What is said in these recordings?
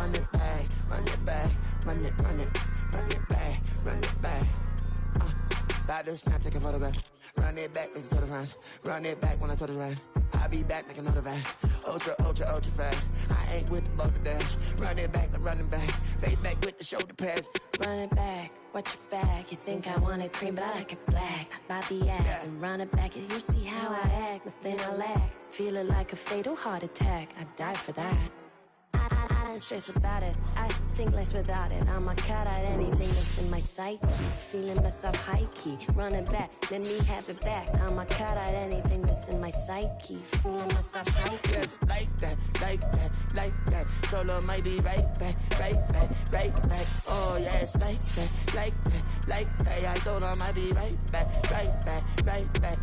run it back, run it back, run it back, run it back. About to snap, take a photograph. Run it back, make it to the front. Run it back when I told it right. I'll be back, make another back. Ultra, ultra, ultra fast. I ain't with the boat to dash. Run it back, I'm running back. Face back with the shoulder pads. Run it back, watch your back. You think I want it cream, but I like it black. Not by the act. And run it back, you see how I act. Nothing I lack. Feel it like a fatal heart attack. I'd die for that. I don't stress about it. I think less without it. I'ma cut out anything that's in my psyche. Feeling myself high key. Running back, let me have it back. I'ma cut out anything that's in my psyche. Feeling myself high key. Yes, like that, like that, like that. Solo might be right back, right back, right back. Oh yes, like that, like that, like that. I told him I'd be right back, right back, right back.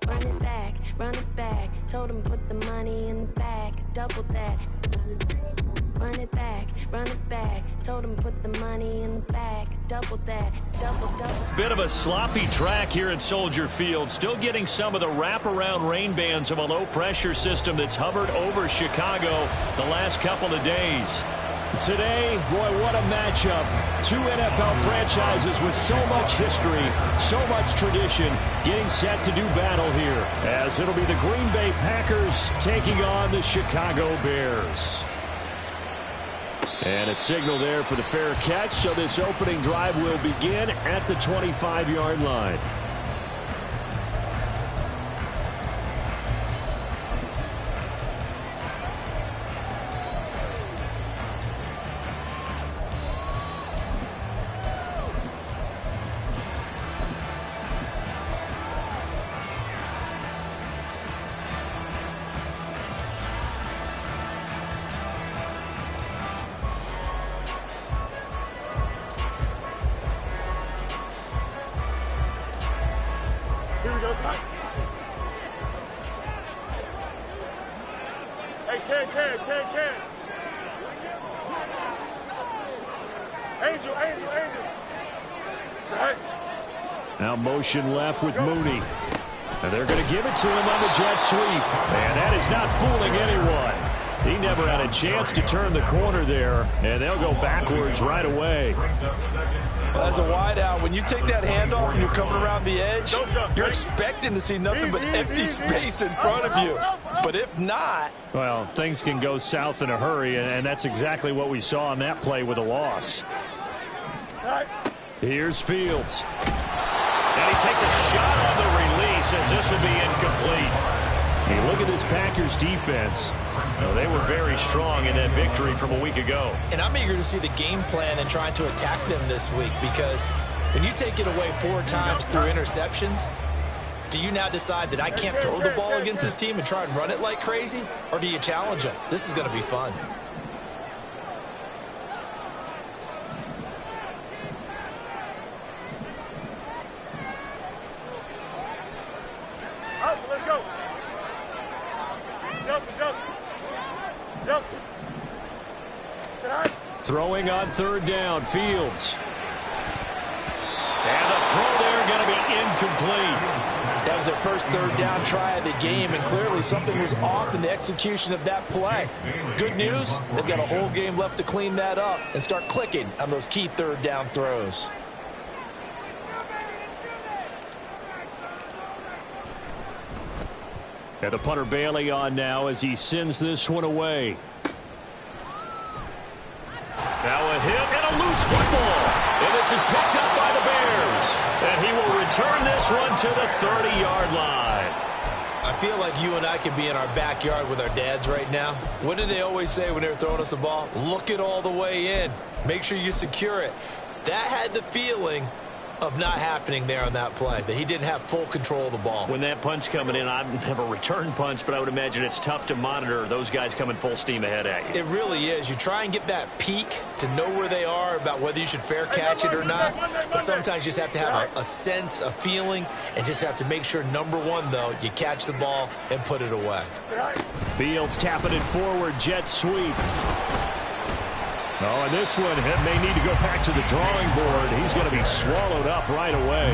Run it back, run it back. Told him put the money in the bag. Double that. Run it back, run it back. Told him put the money in the bag. Double that, double. Bit of a sloppy track here at Soldier Field. Still getting some of the wraparound rain bands of a low-pressure system that's hovered over Chicago the last couple of days. Today, boy, what a matchup. Two NFL franchises with so much history, so much tradition, getting set to do battle here, as it'll be the Green Bay Packers taking on the Chicago Bears. And a signal there for the fair catch, so this opening drive will begin at the 25-yard line. Now motion left with Mooney. And they're going to give it to him on the jet sweep. And that is not fooling anyone. He never had a chance to turn the corner there. And they'll go backwards right away. Well, as a wide out, when you take that handoff and you're coming around the edge, you're expecting to see nothing but empty space in front of you. But if not... Well, things can go south in a hurry, and that's exactly what we saw on that play with a loss. Here's Fields. And he takes a shot on the release as this will be incomplete. I mean, look at this Packers defense. No, they were very strong in that victory from a week ago. And I'm eager to see the game plan and trying to attack them this week, because when you take it away 4 times through interceptions, do you now decide that I can't throw the ball against this team and try and run it like crazy? Or do you challenge them? This is going to be fun. Throwing on third down, Fields. And the throw there going to be incomplete. That was their first third down try of the game, and clearly something was off in the execution of that play. Good news, they've got a whole game left to clean that up and start clicking on those key third down throws. And the punter Bailey on now as he sends this one away. Now a hit and a loose football. And this is picked up by the Bears. And he will return this one to the 30-yard line. I feel like you and I could be in our backyard with our dads right now. What did they always say when they were throwing us the ball? Look it all the way in. Make sure you secure it. That had the feeling of not happening there on that play, that he didn't have full control of the ball. When that punch coming in, I've never returned punch, but I would imagine it's tough to monitor those guys coming full steam ahead at you. It really is. You try and get that peak to know where they are, about whether you should fair catch it or not, but sometimes you just have to have a sense, a feeling, and just have to make sure, number one, though, you catch the ball and put it away. Fields tapping it forward, jet sweep. Oh, and this one may need to go back to the drawing board. He's going to be swallowed up right away.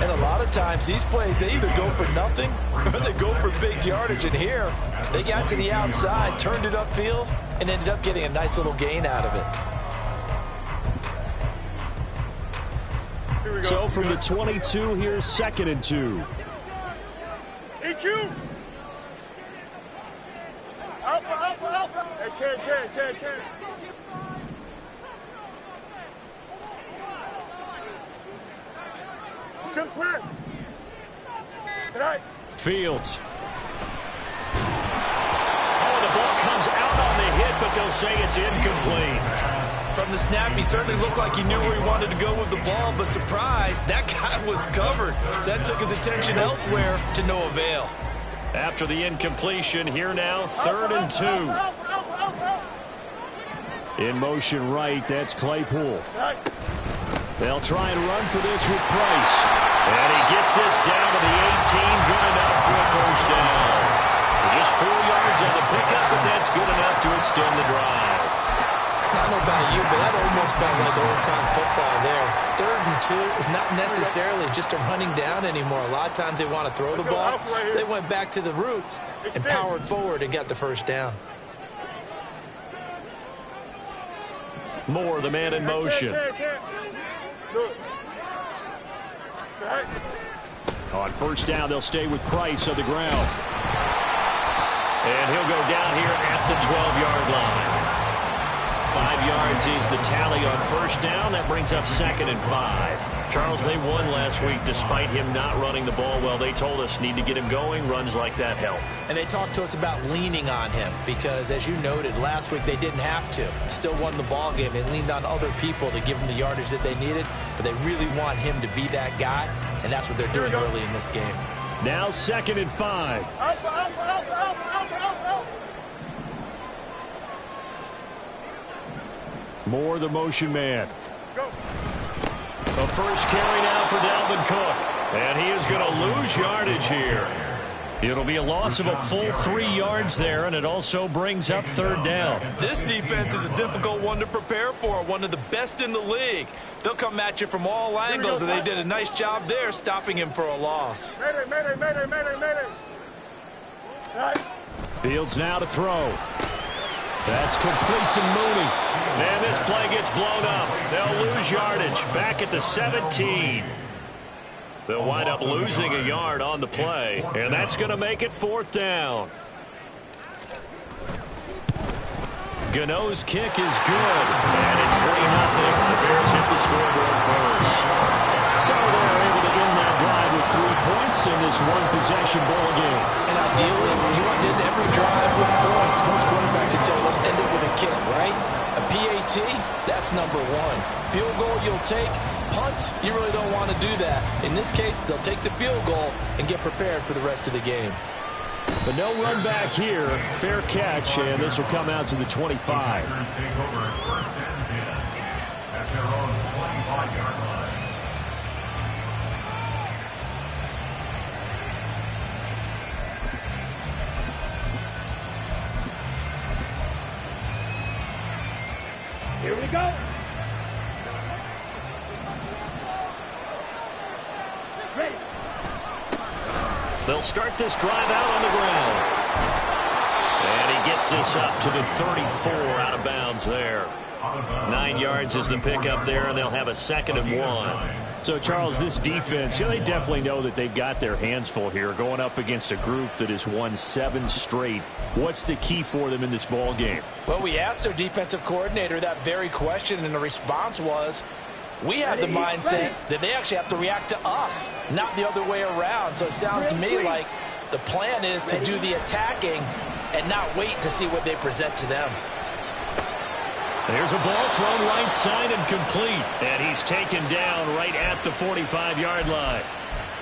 And a lot of times these plays, they either go for nothing or they go for big yardage. And here, they got to the outside, turned it upfield, and ended up getting a nice little gain out of it. So from the 22, here's 2nd and 2. EQ! Alpha! Hey, kid. Jump clear. Tonight. Fields. Oh, the ball comes out on the hit, but they'll say it's incomplete. From the snap, he certainly looked like he knew where he wanted to go with the ball, but surprise, that guy was covered. So that took his attention elsewhere to no avail. After the incompletion, here now, 3rd and 2. In motion right, that's Claypool. They'll try and run for this with Price. And he gets this down to the 18, good enough for a first down. Just 4 yards on the pickup, but that's good enough to extend the drive. I don't know about you, but that almost felt like old-time football there. 3rd and 2 is not necessarily just a running down anymore. A lot of times they want to throw the ball. They went back to the roots and powered forward and got the first down. Moore, the man in motion. On first down, they'll stay with Price on the ground. And he'll go down here at the 12-yard line. 5 yards is the tally on first down. That brings up 2nd and 5. Charles, they won last week despite him not running the ball well. They told us need to get him going. Runs like that help. And they talked to us about leaning on him because, as you noted, last week they didn't have to. Still won the ball game. They leaned on other people to give them the yardage that they needed, but they really want him to be that guy, and that's what they're doing early in this game. Now 2nd and 5. Moore, the motion man. The first carry now for Dalvin Cook. And he is going to lose yardage here. It'll be a loss of a full 3 yards there, and it also brings up 3rd down. This defense is a difficult one to prepare for, one of the best in the league. They'll come at you from all angles, and they did a nice job there stopping him for a loss. Mayday. Fields now to throw. That's complete to Mooney. And this play gets blown up. They'll lose yardage back at the 17. They'll wind up losing a yard on the play, and that's going to make it 4th down. Gano's kick is good, and it's 3-0. The Bears hit the scoreboard first. So they're able to end that drive with 3 points in this one-possession ball game. And ideally, you want to end every drive with points. Most quarterbacks would tell us end it with a kick, right? A PAT, that's number 1. Field goal you'll take. Punts, you really don't want to do that. In this case, they'll take the field goal and get prepared for the rest of the game. But no run back here. Fair catch, and this will come out to the 25. Here we go. Ready. They'll start this drive out on the ground. And he gets this up to the 34 out of bounds there. 9 yards is the pickup there, and they'll have a 2nd and 1. So, Charles, this defense, they definitely know that they've got their hands full here going up against a group that has won 7 straight. What's the key for them in this ball game? Well, we asked their defensive coordinator that very question, and the response was, we have the mindset that they actually have to react to us, not the other way around. So it sounds to me like the plan is to do the attacking and not wait to see what they present to them. There's a ball thrown right side and complete. And he's taken down right at the 45-yard line.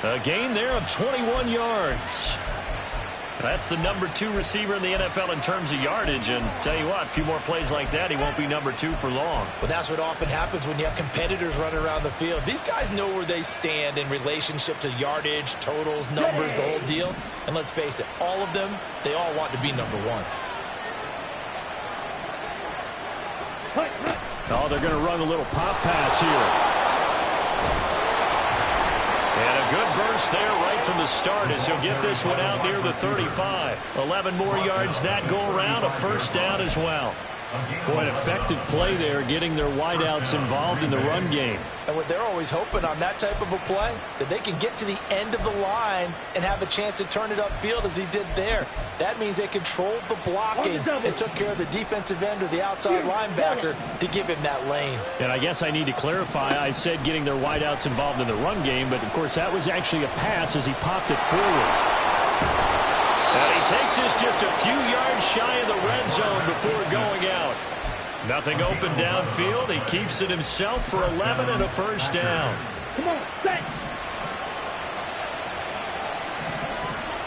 A gain there of 21 yards. That's the number 2 receiver in the NFL in terms of yardage. And tell you what, a few more plays like that, he won't be number 2 for long. Well, that's what often happens when you have competitors running around the field. These guys know where they stand in relationship to yardage, totals, numbers, the whole deal. And let's face it, all of them, they all want to be number 1. Oh, they're going to run a little pop pass here. And a good burst there right from the start as he'll get this one out near the 35. 11 more yards that go around, a first down as well. Boy, an effective play there, getting their wideouts involved in the run game. And what they're always hoping on that type of a play, that they can get to the end of the line and have a chance to turn it upfield as he did there. That means they controlled the blocking and took care of the defensive end or the outside linebacker to give him that lane. And I guess I need to clarify, I said getting their wideouts involved in the run game, but of course that was actually a pass as he popped it forward. And he takes this just a few yards shy of the red zone before going out. Nothing open downfield. He keeps it himself for 11 and a first down. Come on, set.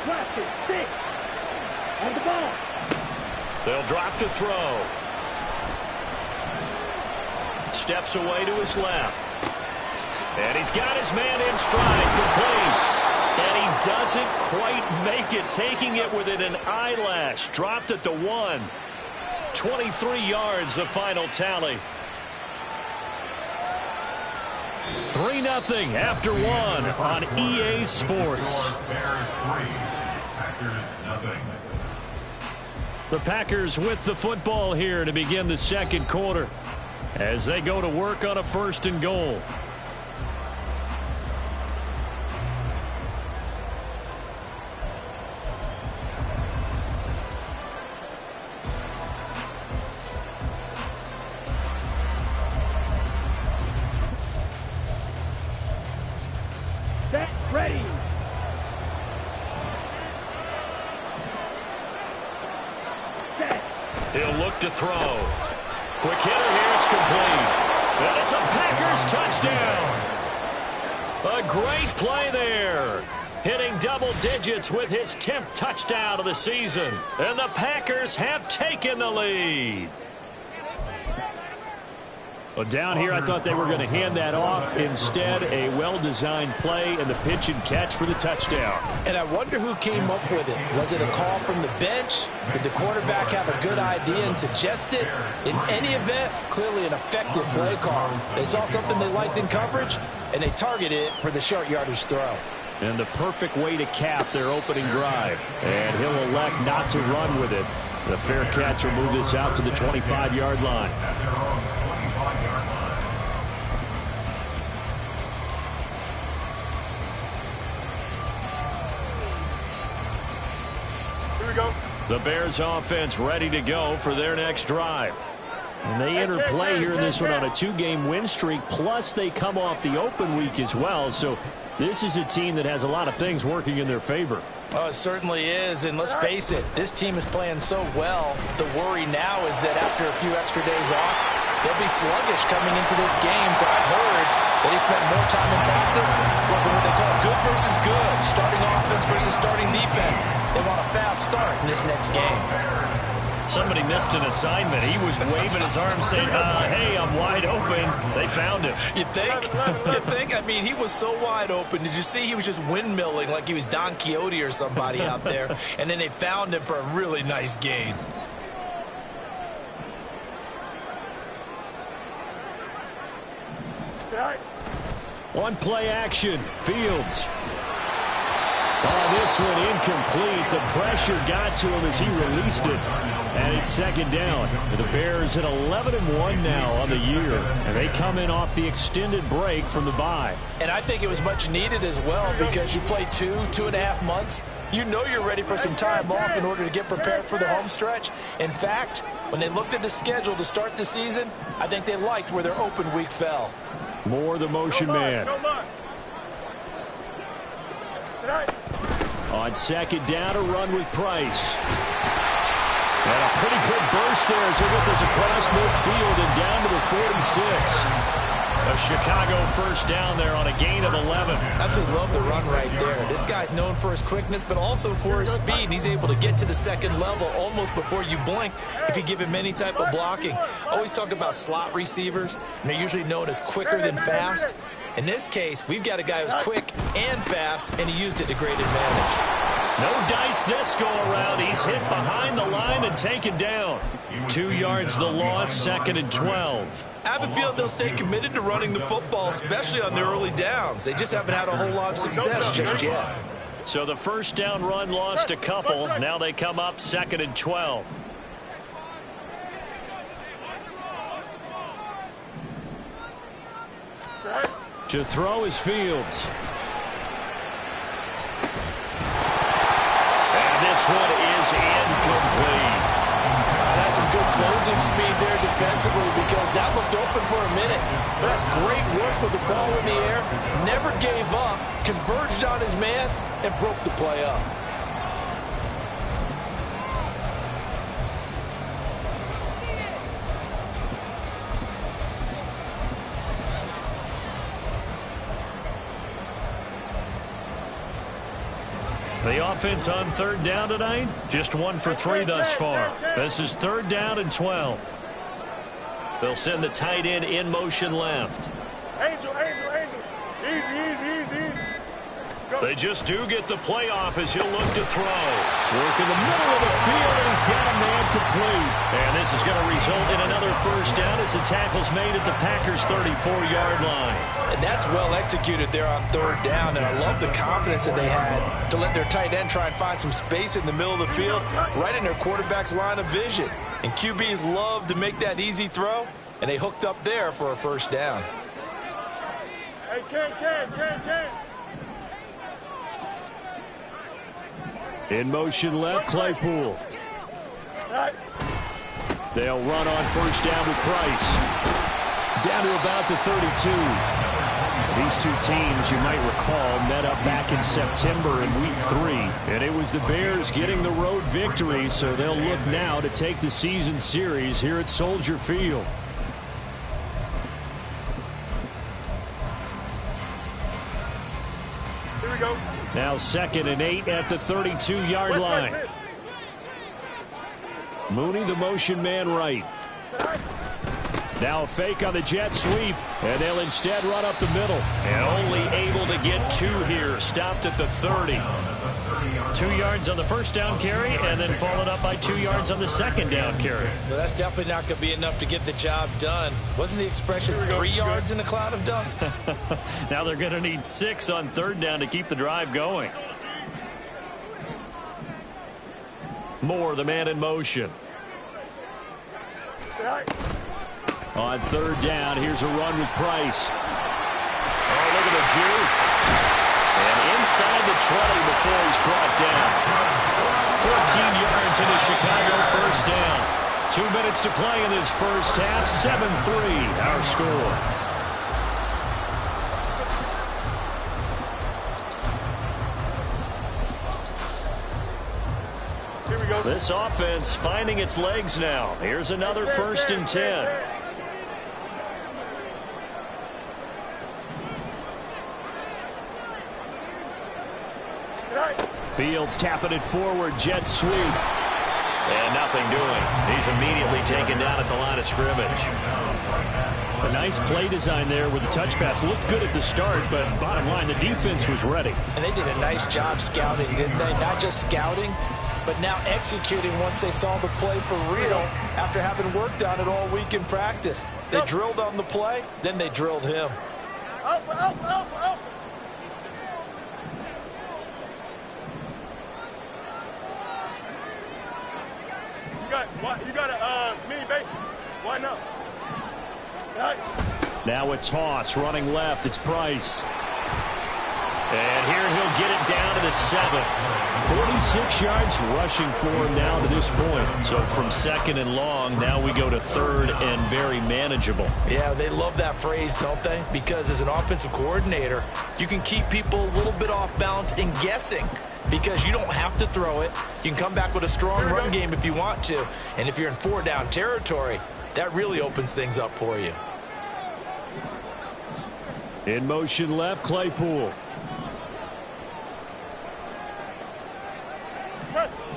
Blast it, stick. On the ball. They'll drop to throw. Steps away to his left. And he's got his man in stride, complete. And he doesn't quite make it, taking it within an eyelash. Dropped at the 1. 23 yards, the final tally. 3-0 after 1 on EA Sports. The Packers with the football here to begin the second quarter as they go to work on a 1st and goal. Ready. Set. He'll look to throw. Quick hitter here, it's complete. And it's a Packers touchdown. A great play there. Hitting double digits with his 10th touchdown of the season. And the Packers have taken the lead. Well, down here, I thought they were going to hand that off. Instead, a well-designed play and the pitch and catch for the touchdown. And I wonder who came up with it. Was it a call from the bench? Did the quarterback have a good idea and suggest it? In any event, clearly an effective play call. They saw something they liked in coverage, and they targeted it for the short yardage throw. And the perfect way to cap their opening drive. And he'll elect not to run with it. The fair catch will move this out to the 25-yard line. Go. The Bears offense ready to go for their next drive. And they enter play here in this one on a 2-game win streak, plus they come off the open week as well. So this is a team that has a lot of things working in their favor. Oh, it certainly is, and let's face it, this team is playing so well. The worry now is that after a few extra days off, they'll be sluggish coming into this game. So I've heard that they spent more time in practice working what they call good versus good, starting offense versus starting defense. They want a fast start in this next game. Somebody missed an assignment. He was waving his arm saying, hey, I'm wide open. They found him. You think? You think? I mean, he was so wide open. Did you see he was just windmilling like he was Don Quixote or somebody out there? And then they found him for a really nice gain. One play action. Fields. Oh, this one incomplete. The pressure got to him as he released it. And it's second down. The Bears at 11-1 now on the year. And they come in off the extended break from the bye. And I think it was much needed as well because you play 2.5 months. You know you're ready for some time off in order to get prepared for the home stretch. In fact, when they looked at the schedule to start the season, I think they liked where their open week fell. More the motion man. On second down, a run with Price. And a pretty good burst there as they get this across midfield and down to the 46. A Chicago first down there on a gain of 11. Absolutely love the run right there. This guy's known for his quickness, but also for his speed. And he's able to get to the second level almost before you blink if you give him any type of blocking. Always talk about slot receivers, and they're usually known as quicker than fast. In this case, we've got a guy who's quick and fast, and he used it to great advantage. No dice this go around. He's hit behind the line and taken down. 2 yards the loss, second and 12. I have a feeling they'll stay committed to running the football, especially on the early downs. They just haven't had a whole lot of success just yet. So the first down run lost a couple. Now they come up 2nd and 12. To throw is Fields. And this one is incomplete. That's some good closing speed there defensively because that looked open for a minute. But that's great work with the ball in the air. Never gave up, converged on his man, and broke the play up. The offense on 3rd down tonight, just 1 for 3 thus far. This is 3rd down and 12. They'll send the tight end in motion left. Angel. Easy. Go. They just do get the play off as he'll look to throw. Work in the middle of the field, and he's got a man complete. And this is going to result in another first down as the tackle's made at the Packers' 34-yard line. And that's well executed there on 3rd down, and I love the confidence that they had to let their tight end try and find some space in the middle of the field, right in their quarterback's line of vision. And QBs love to make that easy throw, and they hooked up there for a first down. Hey, Ken. In motion left, Claypool. Right. They'll run on first down with Price. Down to about the 32. These two teams, you might recall, met up back in September in Week 3. And it was the Bears getting the road victory, so they'll look now to take the season series here at Soldier Field. Here we go. Now 2nd and 8 at the 32-yard line. Mooney, the motion man right. Now a fake on the jet sweep, and they'll instead run up the middle. And only able to get 2 here, stopped at the 30. 2 yards on the first down carry, and then followed up by 2 yards on the second down carry. Well, that's definitely not going to be enough to get the job done. Wasn't the expression 3 yards in a cloud of dust? Now they're going to need 6 on 3rd down to keep the drive going. Moore, the man in motion. On 3rd down, here's a run with Price. Oh, look at the juke. And inside the 20 before he's brought down. 14 yards in the Chicago first down. 2 minutes to play in this first half. 7-3, our score. Here we go. This offense finding its legs now. Here's another 1st and 10. Fields tapping it forward, jet sweep. And nothing doing. He's immediately taken down at the line of scrimmage. A nice play design there with the touch pass. Looked good at the start, but bottom line, the defense was ready. And they did a nice job scouting, didn't they? Not just scouting, but now executing once they saw the play for real after having worked on it all week in practice. They drilled on the play, then they drilled him. Up. You got a mini base. Why not? Right. Now a toss, running left. It's Price. And here he'll get it down to the 7. 46 yards rushing for him now to this point. So from 2nd and long, now we go to 3rd and very manageable. Yeah, they love that phrase, don't they? Because as an offensive coordinator, you can keep people a little bit off balance and guessing. Because you don't have to throw it. You can come back with a strong run game if you want to. And if you're in 4-down territory, that really opens things up for you. In motion left, Claypool.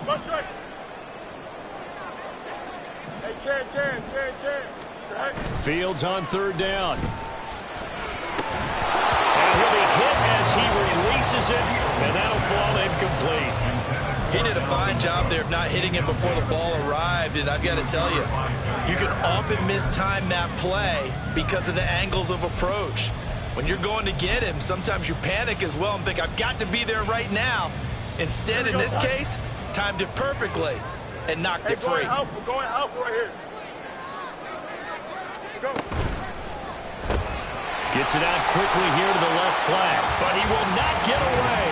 Watch right. Hey, Ken. Right. Fields on 3rd down. And he'll be hit as he releases it, and that'll fall incomplete. He did a fine job there of not hitting him before the ball arrived, and I've got to tell you, You can often mistime that play because of the angles of approach. When you're going to get him, sometimes you panic as well and think, I've got to be there right now. Instead, in this case, timed it perfectly and knocked it free. We're going out right here. Go. Gets it out quickly here to the left flat, but he will not get away.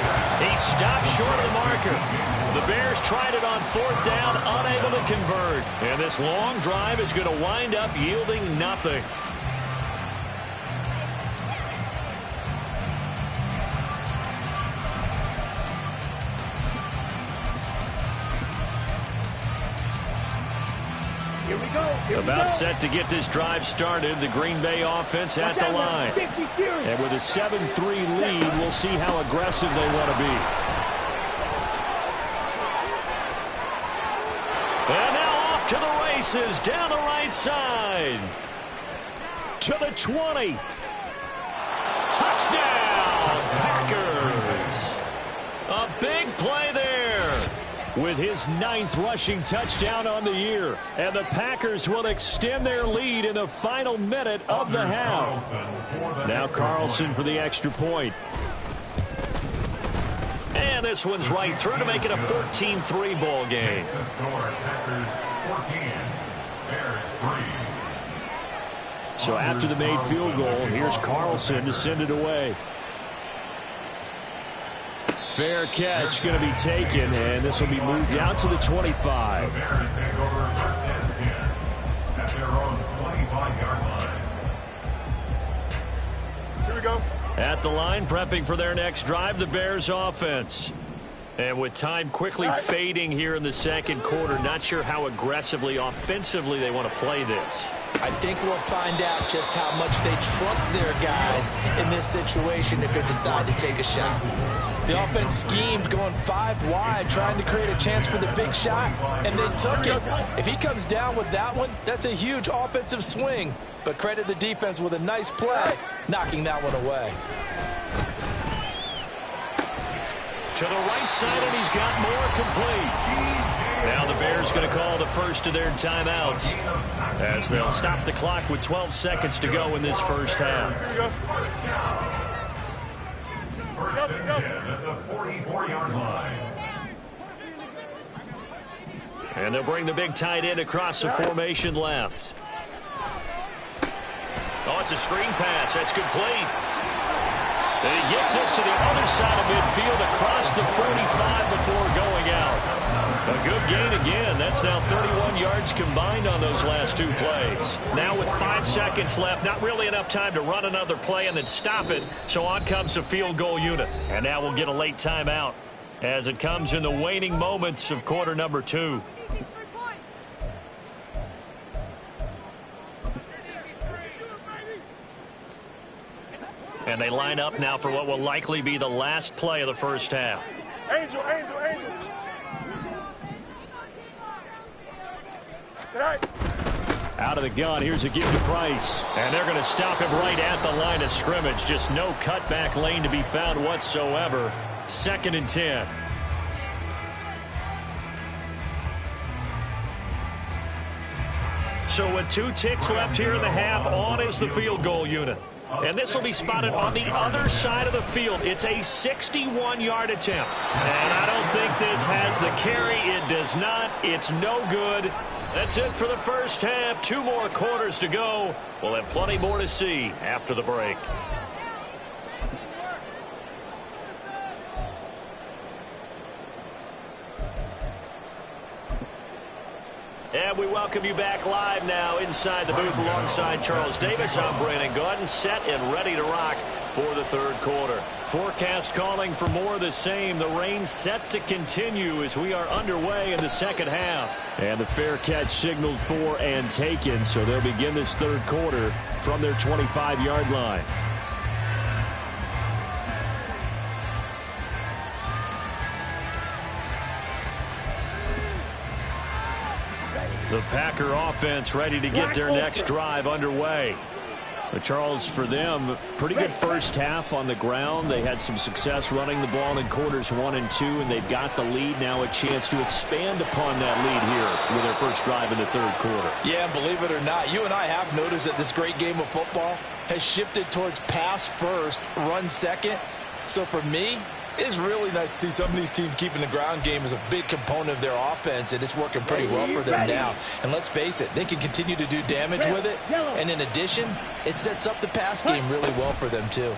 He stopped short of the marker. The Bears tried it on 4th down, unable to convert. And this long drive is going to wind up yielding nothing. Here we go. About set to get this drive started, the Green Bay offense at the line. And with a 7-3 lead, we'll see how aggressive they want to be. And now off to the races, down the right side. To the 20. Touchdown, Packers. A big play there. With his 9th rushing touchdown on the year. And the Packers will extend their lead in the final minute of the half. Now Carlson for the extra point. And this one's right through to make it a 14-3 ball game. So after the made field goal, here's Carlson to send it away. Fair catch going to be taken, and this will be moved out to the 25. The Bears take over first and 10 at their own 25-yard line. Here we go. At the line, prepping for their next drive, the Bears offense. And with time quickly fading here in the second quarter, not sure how aggressively, offensively they want to play this. I think we'll find out just how much they trust their guys in this situation if they decide to take a shot. The offense schemed going 5 wide, trying to create a chance for the big shot, and they took it. If he comes down with that one, that's a huge offensive swing. But credit the defense with a nice play, knocking that one away. To the right side, and he's got more complete. Now the Bears going to call the first of their timeouts as they'll stop the clock with 12 seconds to go in this first half. First and 10 at the 44-yard line. And they'll bring the big tight end across the formation left. Oh, it's a screen pass. That's complete. And he gets this to the other side of midfield across the 45 before going out. A good gain again. That's now 31 yards combined on those last 2 plays. Now with 5 seconds left, not really enough time to run another play and then stop it. So on comes the field goal unit. And now we'll get a late timeout as it comes in the waning moments of quarter number 2. And they line up now for what will likely be the last play of the first half. Angel. Tonight. Out of the gun, here's a give to Price. And they're going to stop him right at the line of scrimmage. Just no cutback lane to be found whatsoever. 2nd and 10. So with 2 ticks left here in the half, on is the field goal unit. And this will be spotted on the other side of the field. It's a 61-yard attempt. And I don't think this has the carry. It does not. It's no good. That's it for the first half. 2 more quarters to go. We'll have plenty more to see after the break. And we welcome you back live now inside the booth alongside Charles Davis. I'm Brandon Gordon, set and ready to rock for the third quarter. Forecast calling for more of the same. The rain set to continue as we are underway in the second half. And the fair catch signaled for and taken, so they'll begin this third quarter from their 25-yard line. The Packer offense ready to get their next drive underway. But Charles, for them, pretty good first half on the ground. They had some success running the ball in quarters 1 and 2, and they've got the lead now, a chance to expand upon that lead here with their first drive in the third quarter. Yeah, and believe it or not, you and I have noticed that this great game of football has shifted towards pass first, run second. So for me, it's really nice to see some of these teams keeping the ground game as a big component of their offense, and it's working pretty well for them now. And let's face it, they can continue to do damage with it. And in addition, it sets up the pass game really well for them, too.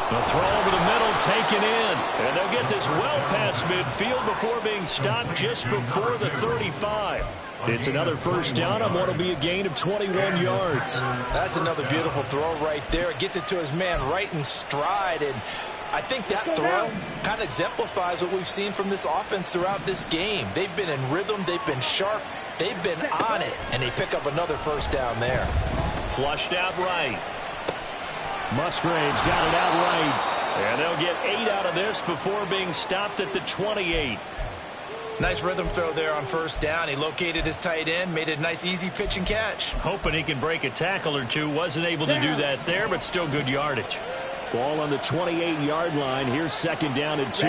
The throw over the middle taken in. And they'll get this well past midfield before being stopped just before the 35. It's another first down on what will be a gain of 21 yards. That's another beautiful throw right there. It gets it to his man right in stride. And I think that throw kind of exemplifies what we've seen from this offense throughout this game. They've been in rhythm. They've been sharp. They've been on it. And they pick up another first down there. Flushed out right. Musgrave's got it out right. And they'll get 8 out of this before being stopped at the 28. Nice rhythm throw there on first down. He located his tight end, made it a nice easy pitch and catch. Hoping he can break a tackle or two. Wasn't able to do that there, but still good yardage. Ball on the 28-yard line. Here's second down and 2.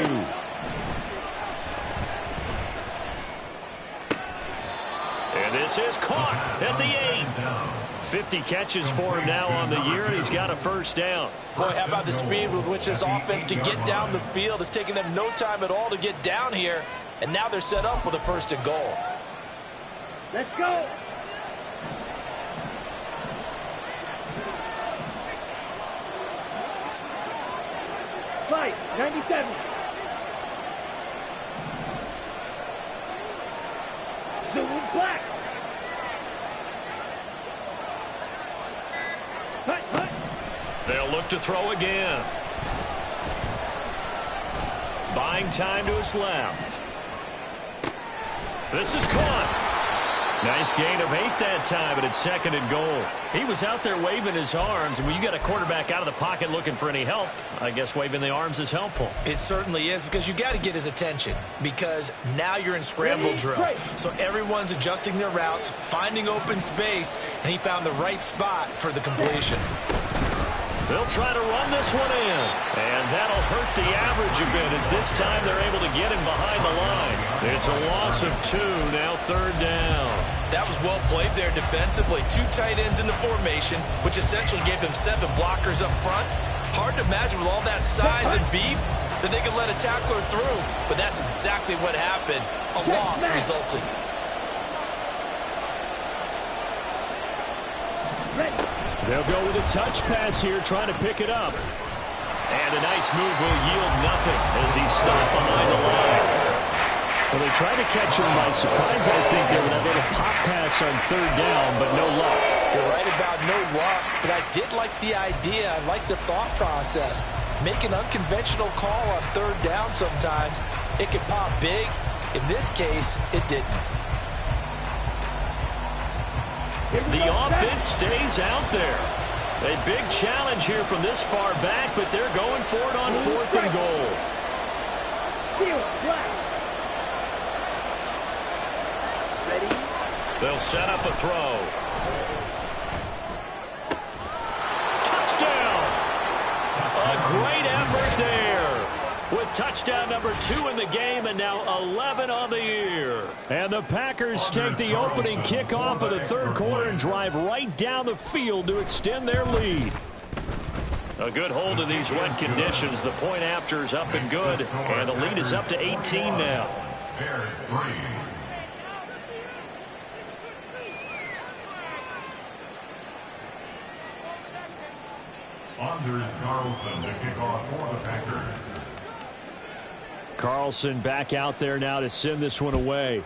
And this is caught at the 8. 50 catches for him now on the year, and he's got a first down. Boy, how about the speed with which this offense can get down the field? It's taken them no time at all to get down here, and now they're set up with a first and goal. Let's go. Fight, 97. Zoom black. They'll look to throw again. Buying time to his left. This is caught. Nice gain of 8 that time, but it's second and goal. He was out there waving his arms, and when you got a quarterback out of the pocket looking for any help, I guess waving the arms is helpful. It certainly is, because you got to get his attention, because now you're in scramble drill. So everyone's adjusting their routes, finding open space, and he found the right spot for the completion. They'll try to run this one in, and that'll hurt the average a bit, as this time they're able to get him behind the line. It's a loss of 2, now third down. That was well played there defensively. 2 tight ends in the formation, which essentially gave them 7 blockers up front. Hard to imagine with all that size and beef that they could let a tackler through, but that's exactly what happened. A loss resulted. They'll go with a touch pass here, trying to pick it up. And a nice move will yield nothing as he's stopped behind the line. Well, they tried to catch him by surprise, I think, there with that little pop pass on third down, but no luck. You're right about no luck, but I did like the idea. I like the thought process. Make an unconventional call on third down sometimes. It can pop big. In this case, it didn't. The offense stays out there. A big challenge here from this far back, but they're going for it on 4th and goal. They'll set up a throw. Touchdown! A great effort there, with touchdown number 2 in the game, and now 11 on the year. And the Packers take the opening kickoff of the third quarter and drive right down the field to extend their lead. A good hold of these wet conditions. The point after is up and good, and the lead is up to 18 now. Bears 3. Anders Carlson to kick off for the Packers. Carlson back out there now to send this one away.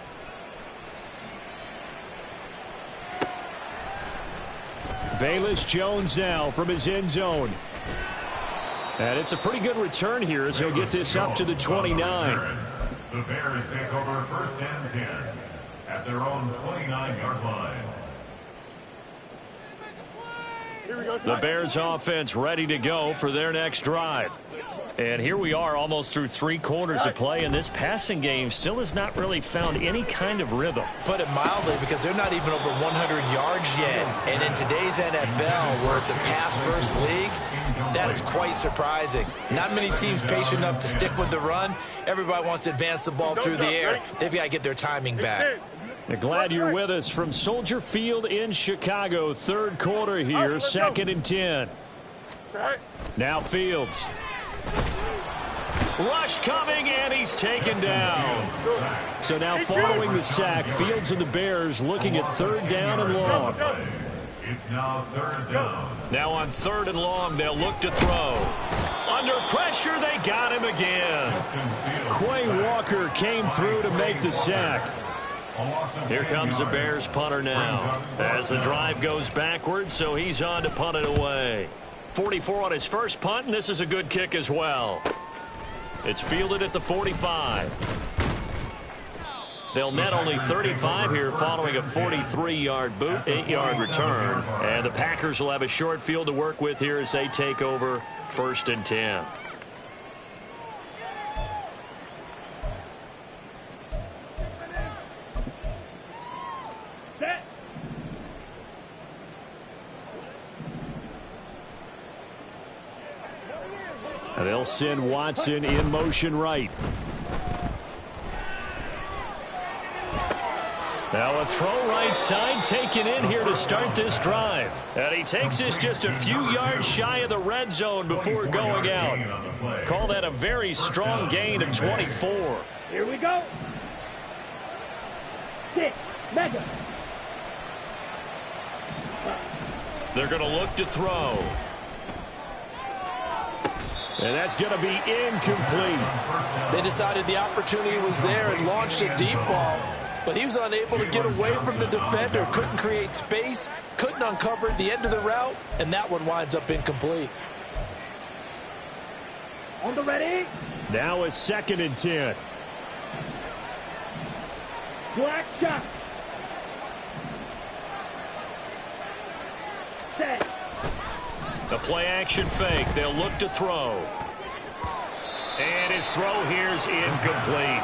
Velus Jones now from his end zone. And it's a pretty good return here as he'll get this up to the 29. The Bears take over 1st and 10 at their own 29-yard line. The Bears offense ready to go for their next drive. And here we are almost through 3 quarters of play, and this passing game still has not really found any kind of rhythm. Put it mildly, because they're not even over 100 yards yet. And in today's NFL, where it's a pass-first league, that is quite surprising. Not many teams patient enough to stick with the run. Everybody wants to advance the ball through the air. They've got to get their timing back. Glad you're with us from Soldier Field in Chicago. 3rd quarter here, 2nd and 10. Now Fields. Rush coming, and he's taken down. So now following the sack, Fields and the Bears looking at 3rd down and long. It's now 3rd down. Now on 3rd and long, they'll look to throw. Under pressure, they got him again. Quay Walker came through to make the sack. Here comes the Bears punter now as the drive goes backwards, so he's on to punt it away. 44 on his first punt, and this is a good kick as well. It's fielded at the 45. They'll net only 35 here following a 43-yard boot, 8-yard return. And the Packers will have a short field to work with here as they take over 1st and 10. And they'll send Watson in motion right. Now a throw right side taken in here to start this drive. And he takes this just a few yards shy of the red zone before going out. Call that a very strong gain of 24. Here we go. 6, mega. They're going to look to throw. And that's going to be incomplete. They decided the opportunity was there and launched a deep ball, but he was unable to get away from the defender, couldn't create space, couldn't uncover the end of the route, and that one winds up incomplete. On the ready. Now a 2nd and 10. Black shot. Set. The play action fake. They'll look to throw. And his throw here's incomplete.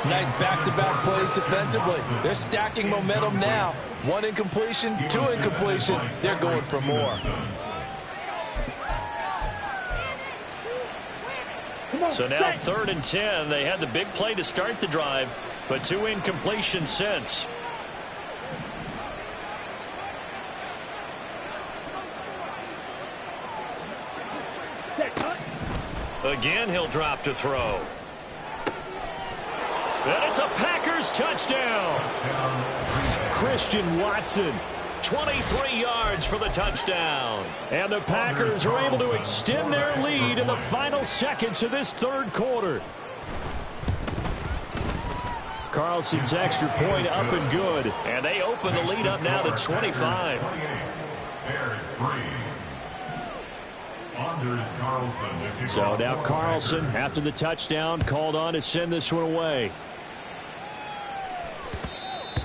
Nice back-to-back plays defensively. They're stacking momentum now. 1 incompletion, 2 incompletion. They're going for more. So now 3rd and 10. They had the big play to start the drive, but 2 incompletions since. Again, he'll drop to throw. And it's a Packers touchdown. Christian Watson, 23 yards for the touchdown. And the Packers are able to extend their lead in the final seconds of this 3rd quarter. Carlson's extra point up and good. And they open the lead up now to 25. Bears 3. So now Carlson, after the touchdown, called on to send this one away.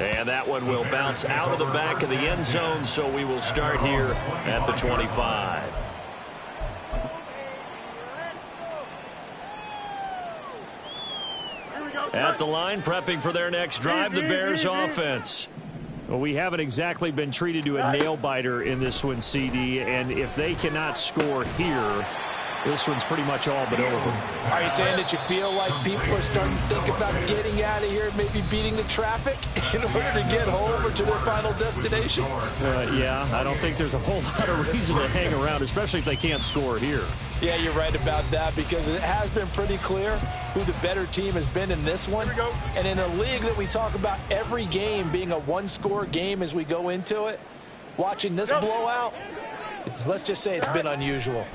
And that one will bounce out of the back of the end zone, so we will start here at the 25. At the line, prepping for their next drive, the Bears offense. Well, we haven't exactly been treated to a nail-biter in this one, CD, and if they cannot score here, this one's pretty much all but over. Are you saying that you feel like people are starting to think about getting out of here, maybe beating the traffic in order to get home or to their final destination? Yeah, I don't think there's a whole lot of reason to hang around, especially if they can't score here. Yeah, you're right about that, because it has been pretty clear who the better team has been in this one. And in a league that we talk about every game being a one-score game as we go into it, watching this blowout, let's just say it's been unusual.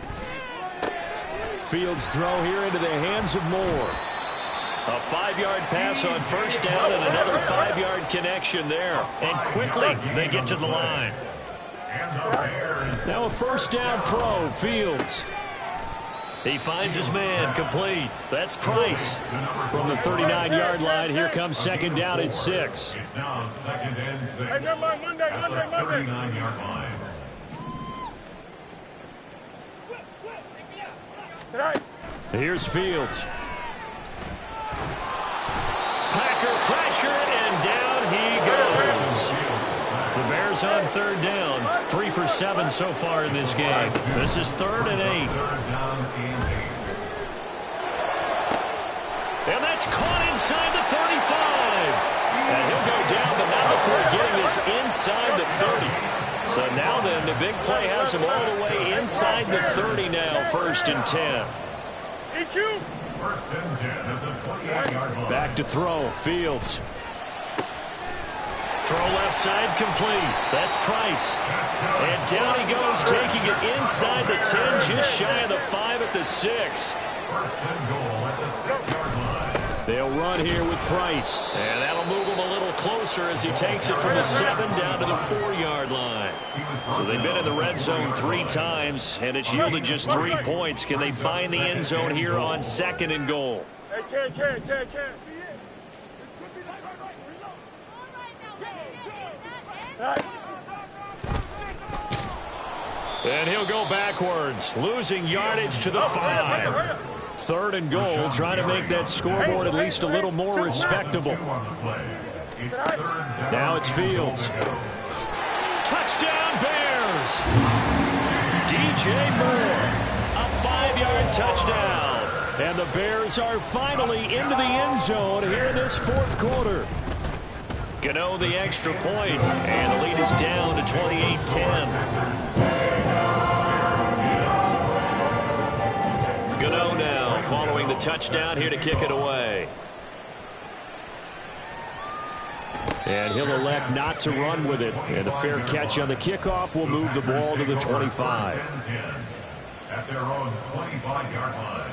Fields throw here into the hands of Moore. A 5-yard pass on 1st down and another 5-yard connection there. And quickly they get to the line. Now a 1st down throw, Fields. He finds his man, complete. That's Price. From the 39-yard line, here comes 2nd down and 6. It's now 2nd and 6. At the 39-yard line. Here's Fields. Packer pressure, and down he goes. The Bears on third down. 3 for 7 so far in this game. This is 3rd and 8. And that's caught inside the 35. And he'll go down, but not before getting this inside the 30. So now then, the big play has him all the way inside the 30 now, 1st and 10. First and 10 at the 28-yard line. Back to throw. Fields. Throw left side complete. That's Price. And down he goes, taking it inside the 10, just shy of the 5 at the 6. First and goal at the 6-yard line. They'll run here with Price. And that'll move him a little closer as he takes it from the 7 down to the 4-yard line. So they've been in the red zone 3 times, and it's yielded just 3 points. Can they find the end zone here on 2nd and goal? And he'll go backwards, losing yardage to the 5. 3rd and goal, trying to make that scoreboard at least a little more respectable. Now it's Fields. Touchdown Bears! DJ Moore, a 5-yard touchdown. And the Bears are finally into the end zone here in this 4th quarter. Gano the extra point, and the lead is down to 28-10. Gano now following the touchdown here to kick it away. And he'll elect not to run with it. And a fair catch on the kickoff will move the ball to the 25. At their own 25-yard line.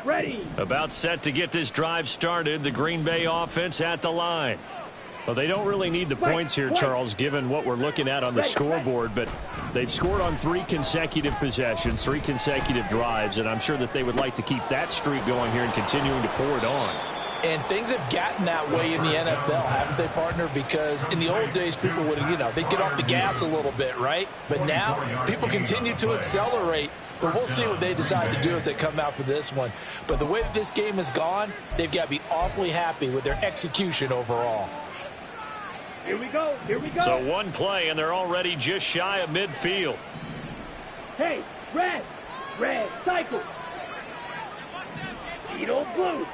Ready. About set to get this drive started. The Green Bay offense at the line. Well, they don't really need the points here, Charles, given what we're looking at on the scoreboard. But they've scored on 3 consecutive possessions, 3 consecutive drives. And I'm sure that they would like to keep that streak going here and continuing to pour it on. And things have gotten that way in the NFL, haven't they, partner? Because in the old days, people would, they'd get off the gas a little bit, right? But now, people continue to accelerate. But we'll see what they decide to do as they come out for this one. But the way that this game has gone, they've got to be awfully happy with their execution overall. Here we go. Here we go. So 1 play, and they're already just shy of midfield. Hey, red. Red. Cycle. Beatles blue.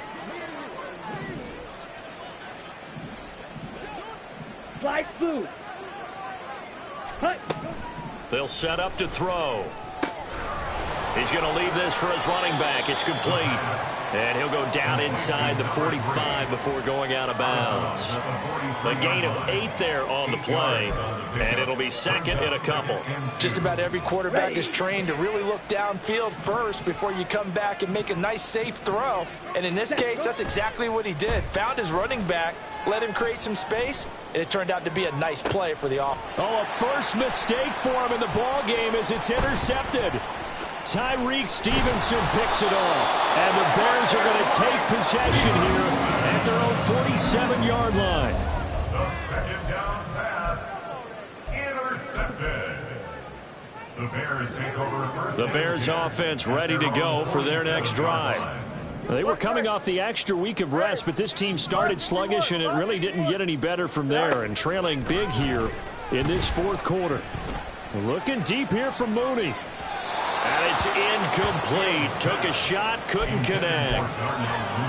Slide blue. Hut. They'll set up to throw. He's going to leave this for his running back. It's complete. And he'll go down inside the 45 before going out of bounds. A gain of 8 there on the play. And it'll be 2nd and a couple. Just about every quarterback is trained to really look downfield first before you come back and make a nice, safe throw. And in this case, that's exactly what he did. Found his running back, let him create some space, and it turned out to be a nice play for the offense. Oh, a first mistake for him in the ball game as it's intercepted. Tyreek Stevenson picks it off. And the Bears are going to take possession here at their own 47-yard line. The 2nd down pass intercepted. The Bears take over first. The Bears offense ready to go for their next drive. They were coming off the extra week of rest, but this team started sluggish, and it really didn't get any better from there, and trailing big here in this 4th quarter. Looking deep here from Mooney. And it's incomplete. Took a shot, couldn't connect.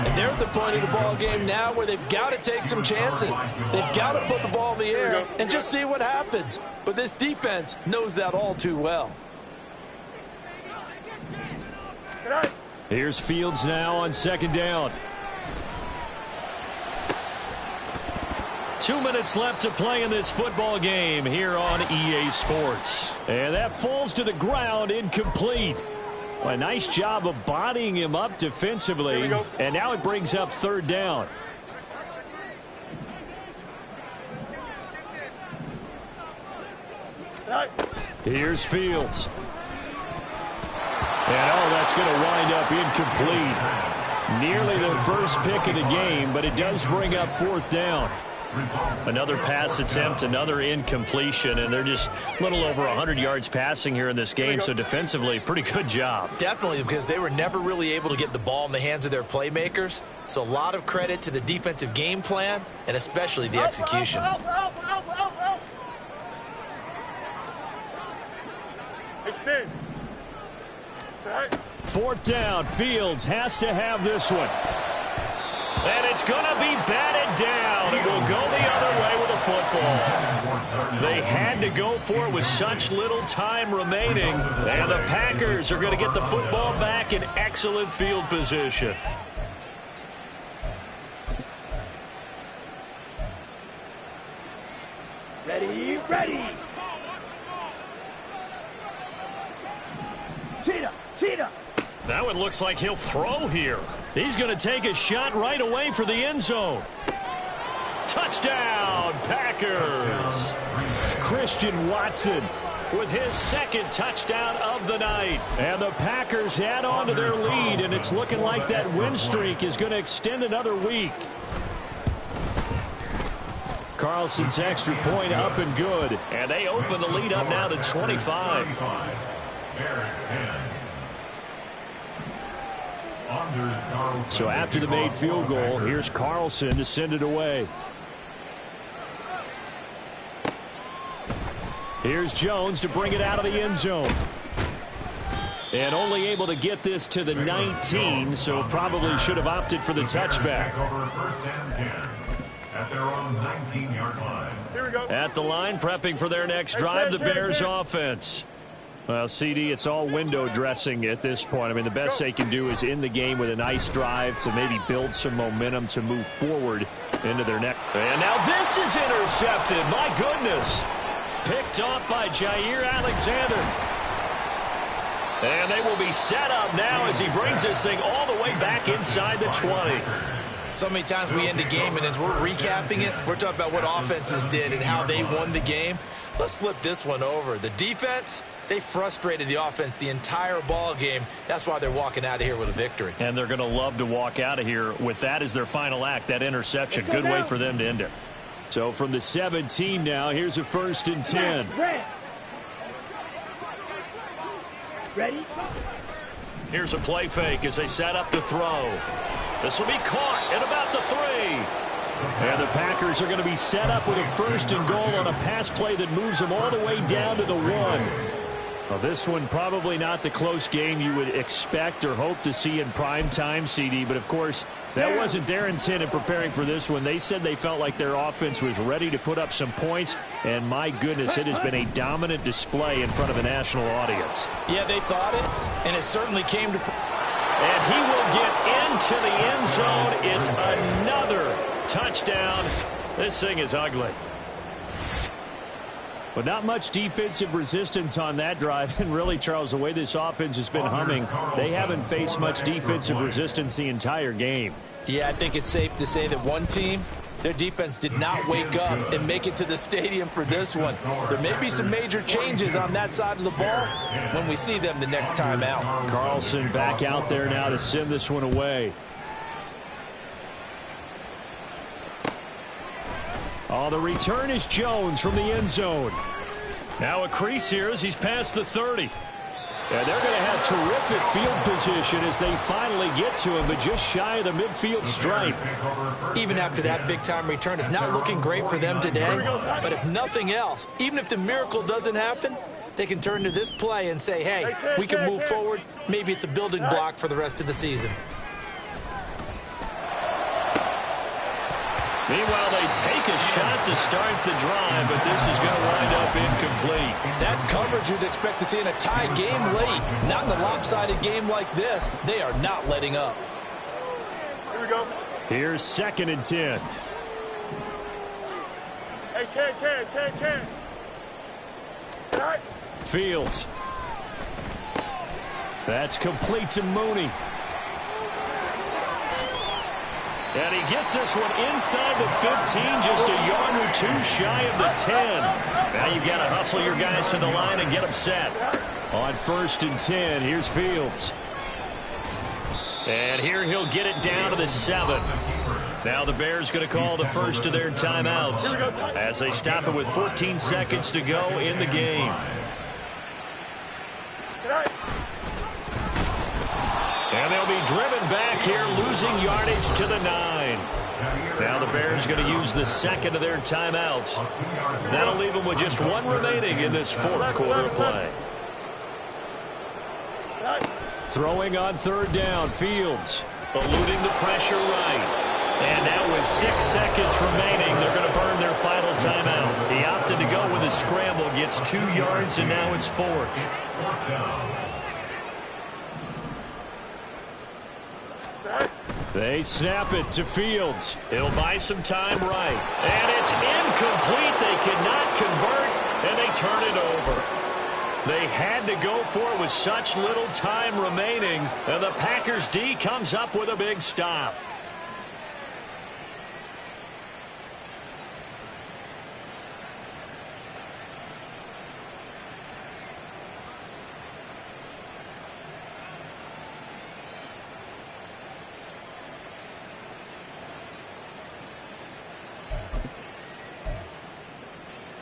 And they're at the point of the ball game now where they've got to take some chances. They've got to put the ball in the air and just see what happens. But this defense knows that all too well. Here's Fields now on 2nd down. 2 minutes left to play in this football game here on EA Sports. And that falls to the ground, incomplete. Well, a nice job of bodying him up defensively. And now it brings up 3rd down. Here's Fields. And, oh, that's going to wind up incomplete. Nearly the first pick of the game, but it does bring up 4th down. Another pass attempt, another incompletion, and they're just a little over 100 yards passing here in this game, so defensively, pretty good job. Definitely, because they were never really able to get the ball in the hands of their playmakers, so a lot of credit to the defensive game plan, and especially the execution. Fourth down, Fields has to have this one. And it's going to be batted down. It will go the other way with a football. They had to go for it with such little time remaining. And the Packers are going to get the football back in excellent field position. Ready, ready. Cheetah. That one looks like he'll throw here. He's going to take a shot right away for the end zone. Touchdown, Packers. Christian Watson with his 2nd touchdown of the night. And the Packers add on to their lead, and it's looking like that win streak is going to extend another week. Carlson's extra point up and good. And they open the lead up now to 25. So after the made field goal, here's Carlson to send it away. Here's Jones to bring it out of the end zone. And only able to get this to the 19, so probably should have opted for the touchback. At their own 19-yard line. Here we go. At the line, prepping for their next drive, the Bears offense. Well, CD, it's all window dressing at this point. I mean, the best they can do is in the game with a nice drive to maybe build some momentum to move forward into their next. And now this is intercepted. My goodness. Picked off by Jair Alexander. And they will be set up now as he brings this thing all the way back inside the 20. So many times we end a game, and as we're recapping it, we're talking about what offenses did and how they won the game. Let's flip this one over. The defense, they frustrated the offense the entire ball game. That's why they're walking out of here with a victory. And they're going to love to walk out of here with that as their final act, that interception. Good way for them to end it. So from the 17 now, here's a 1st and 10. Ready? Here's a play fake as they set up the throw. This will be caught at about the 3. And the Packers are going to be set up with a 1st and goal on a pass play that moves them all the way down to the 1. Well, this one probably not the close game you would expect or hope to see in prime time, CD. But, of course, that wasn't their intent in preparing for this one. They said they felt like their offense was ready to put up some points. And, my goodness, it has been a dominant display in front of a national audience. Yeah, they thought it, and it certainly came to... And he will get into the end zone. It's another touchdown. This thing is ugly. But not much defensive resistance on that drive. And really, Charles, the way this offense has been humming, they haven't faced much defensive resistance the entire game. Yeah, I think it's safe to say that one team, their defense did not wake up and make it to the stadium for this one. There may be some major changes on that side of the ball when we see them the next time out. Carlson back out there now to send this one away. Oh, the return is Jones from the end zone. Now a crease here as he's past the 30. And they're going to have terrific field position as they finally get to him, but just shy of the midfield stripe. Even after that big-time return, it's not looking great for them today. But if nothing else, even if the miracle doesn't happen, they can turn to this play and say, hey, we can move forward. Maybe it's a building block for the rest of the season. Meanwhile, they take a shot to start the drive, but this is going to wind up incomplete. That's coverage you'd expect to see in a tie game late. Not in a lopsided game like this. They are not letting up. Here we go. Here's 2nd and 10. Hey, Ken. Start. Fields. That's complete to Mooney. And he gets this one inside the 15, just a yard or 2 shy of the 10. Now you've got to hustle your guys to the line and get them set. On 1st and 10, here's Fields. And here he'll get it down to the 7. Now the Bears going to call the first of their timeouts as they stop it with 14 seconds to go in the game. And they'll be driven back here, losing yardage to the 9. Now the Bears going to use the second of their timeouts. That'll leave them with just one remaining in this 4th quarter of play. Throwing on 3rd down, Fields eluding the pressure right. And now with 6 seconds remaining, they're going to burn their final timeout. He opted to go with a scramble, gets 2 yards, and now it's 4th. They snap it to Fields. He'll buy some time right. And it's incomplete. They cannot convert, and they turn it over. They had to go for it with such little time remaining, and the Packers D comes up with a big stop.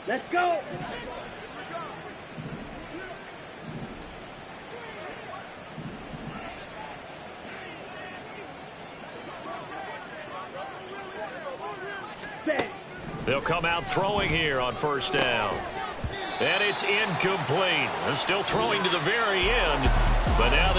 Let's go. They'll come out throwing here on 1st down. And it's incomplete. They're still throwing to the very end, but now